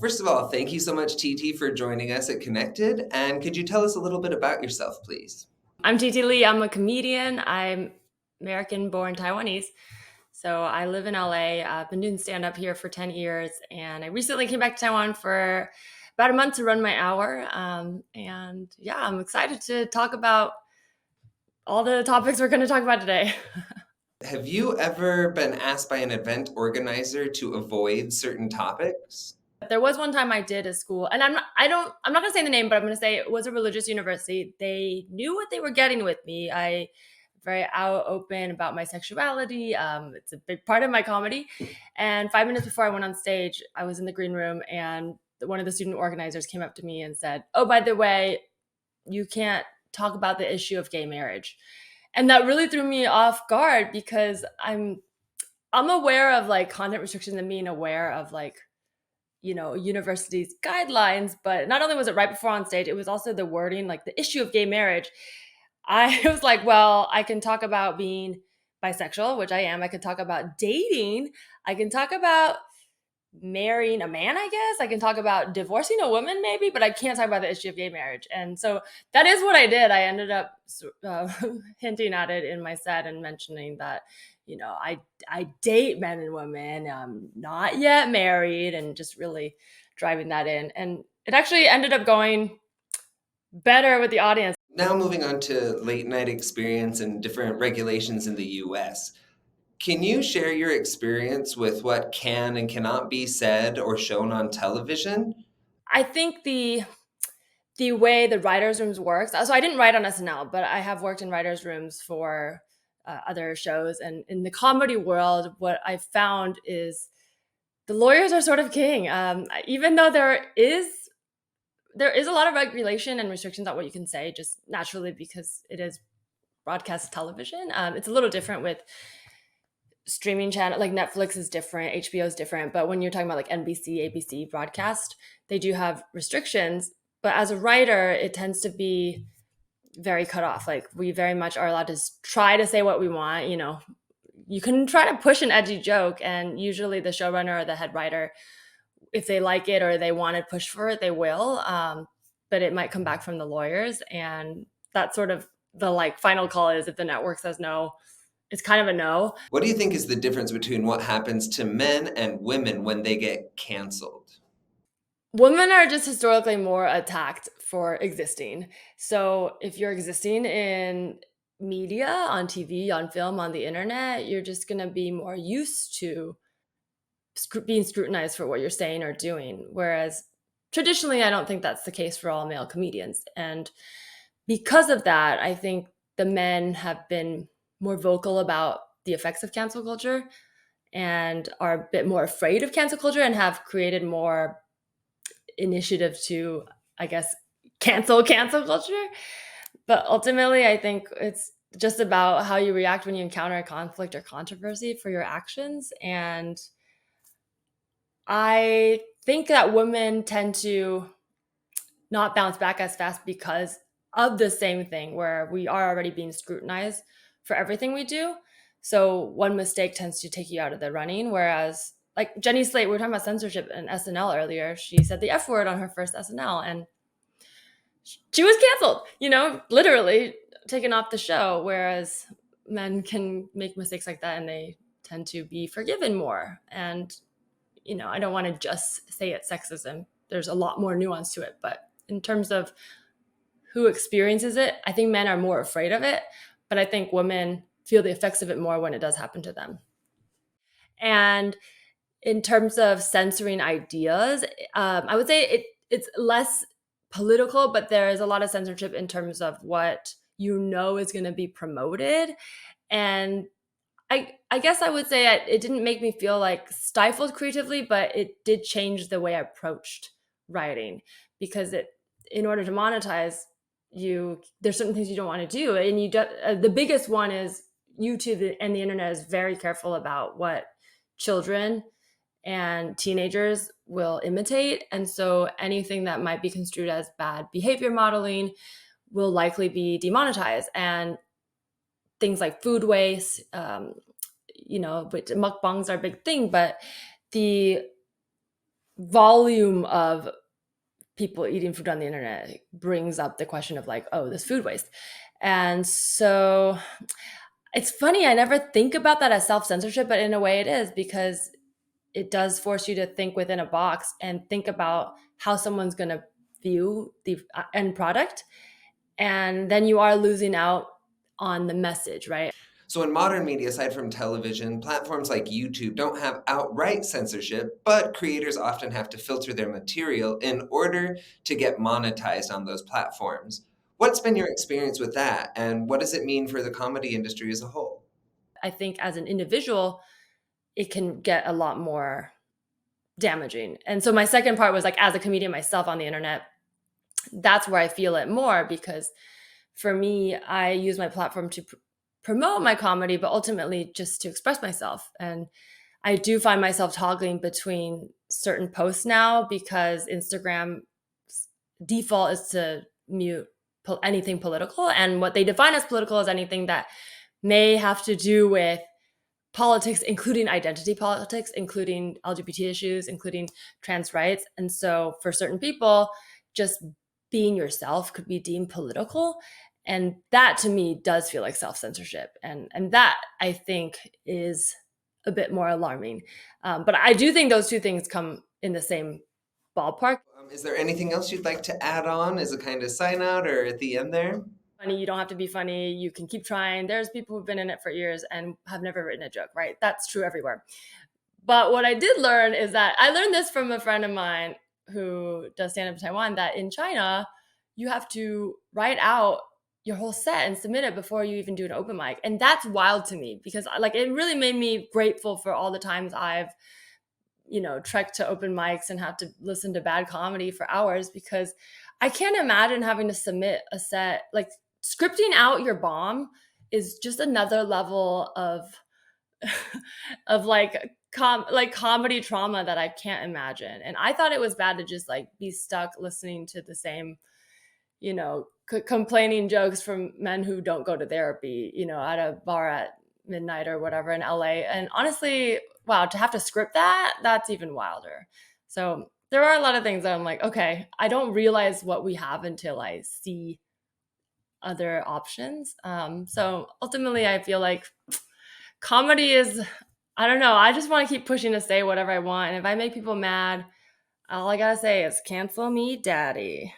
First of all, thank you so much, Titi, for joining us at Connected. And could you tell us a little bit about yourself, please? I'm Titi Lee. I'm a comedian. I'm American born Taiwanese. So I live in LA. I've been doing stand up here for 10 years. And I recently came back to Taiwan for about a month to run my hour. And yeah, I'm excited to talk about all the topics we're going to talk about today. Have you ever been asked by an event organizer to avoid certain topics? There was one time I did a school, and I'm not gonna say the name, but I'm gonna say it was a religious university. They knew what they were getting with me. I very out open about my sexuality. It's a big part of my comedy. And 5 minutes before I went on stage, I was in the green room, and one of the student organizers came up to me and said, "Oh, by the way, you can't talk about the issue of gay marriage." And that really threw me off guard because I'm aware of like content restrictions and being aware of like university's guidelines. But not only was it right before on stage, it was also the wording, like the issue of gay marriage. I was like, well, I can talk about being bisexual, which I am. I can talk about dating. I can talk about marrying a man, I guess. I can talk about divorcing a woman, maybe, but I can't talk about the issue of gay marriage. And so that is what I did. I ended up hinting at it in my set and mentioning that, I date men and women. I'm not yet married, and just really driving that in. And it actually ended up going better with the audience. Now, moving on to late night experience and different regulations in the US. Can you share your experience with what can and cannot be said or shown on television? I think the way the writers' rooms works. So I didn't write on SNL, but I have worked in writers' rooms for other shows. And in the comedy world, what I found is the lawyers are sort of king. Even though there is a lot of regulation and restrictions on what you can say, just naturally because it is broadcast television. It's a little different with streaming channel, like Netflix is different, HBO is different. But when you're talking about like NBC, ABC broadcast, they do have restrictions. But as a writer, it tends to be very cut off. Like we very much are allowed to try to say what we want. You can try to push an edgy joke, and usually the showrunner or the head writer, if they like it or they want to push for it, they will. But it might come back from the lawyers, and that's sort of the like final call. Is if the network says no, it's kind of a no. What do you think is the difference between what happens to men and women when they get canceled? Women are just historically more attacked for existing. So if you're existing in media, on TV, on film, on the internet, you're just going to be more used to being scrutinized for what you're saying or doing. Whereas traditionally, I don't think that's the case for all male comedians. And because of that, I think the men have been more vocal about the effects of cancel culture and are a bit more afraid of cancel culture and have created more initiative to, I guess, cancel culture. But ultimately, I think it's just about how you react when you encounter a conflict or controversy for your actions. And I think that women tend to not bounce back as fast because of the same thing, where we are already being scrutinized for everything we do. So one mistake tends to take you out of the running. Whereas like Jenny Slate, we were talking about censorship in SNL earlier. She said the F word on her first SNL, and she was canceled, literally taken off the show. Whereas men can make mistakes like that and they tend to be forgiven more. And, I don't want to just say it's sexism. There's a lot more nuance to it. But in terms of who experiences it, I think men are more afraid of it. But I think women feel the effects of it more when it does happen to them. And in terms of censoring ideas, I would say it's less political, but there is a lot of censorship in terms of what is going to be promoted. And I guess I would say it didn't make me feel like stifled creatively, but it did change the way I approached writing, because in order to monetize, there's certain things you don't want to do, and the biggest one is YouTube and the internet is very careful about what children and teenagers will imitate. And so anything that might be construed as bad behavior modeling will likely be demonetized. And things like food waste, but mukbangs are a big thing, but the volume of people eating food on the internet brings up the question of like, oh, this food waste. And so it's funny, I never think about that as self-censorship, but in a way it is, because it does force you to think within a box and think about how someone's going to view the end product. And then you are losing out on the message, right? So, in modern media, aside from television, platforms like YouTube don't have outright censorship, but creators often have to filter their material in order to get monetized on those platforms. What's been your experience with that, and what does it mean for the comedy industry as a whole? I think as an individual, it can get a lot more damaging. And so my second part was like, as a comedian myself on the internet, that's where I feel it more, because for me, I use my platform to promote my comedy, but ultimately just to express myself. And I do find myself toggling between certain posts now, because Instagram default is to mute anything political. And what they define as political is anything that may have to do with politics, including identity politics, including LGBT issues, including trans rights. And so for certain people, just being yourself could be deemed political. And that to me does feel like self-censorship. And that I think is a bit more alarming. But I do think those two things come in the same ballpark. Is there anything else you'd like to add on as a kind of sign out or at the end there? Funny, you don't have to be funny. You can keep trying. There's people who've been in it for years and have never written a joke, right? That's true everywhere. But what I did learn is that I learned this from a friend of mine who does stand up in Taiwan, that in China, you have to write out your whole set and submit it before you even do an open mic. And that's wild to me, because like it really made me grateful for all the times I've, trekked to open mics and had to listen to bad comedy for hours, because I can't imagine having to submit a set. Like scripting out your bomb is just another level of of like comedy trauma that I can't imagine. And I thought it was bad to just like be stuck listening to the same, complaining jokes from men who don't go to therapy, at a bar at midnight or whatever in LA. And honestly, wow, to have to script that, that's even wilder. So there are a lot of things that I'm like, okay, I don't realize what we have until I see other options. So ultimately, I feel like comedy is, I don't know, I just want to keep pushing to say whatever I want. And if I make people mad, all I gotta say is cancel me, daddy.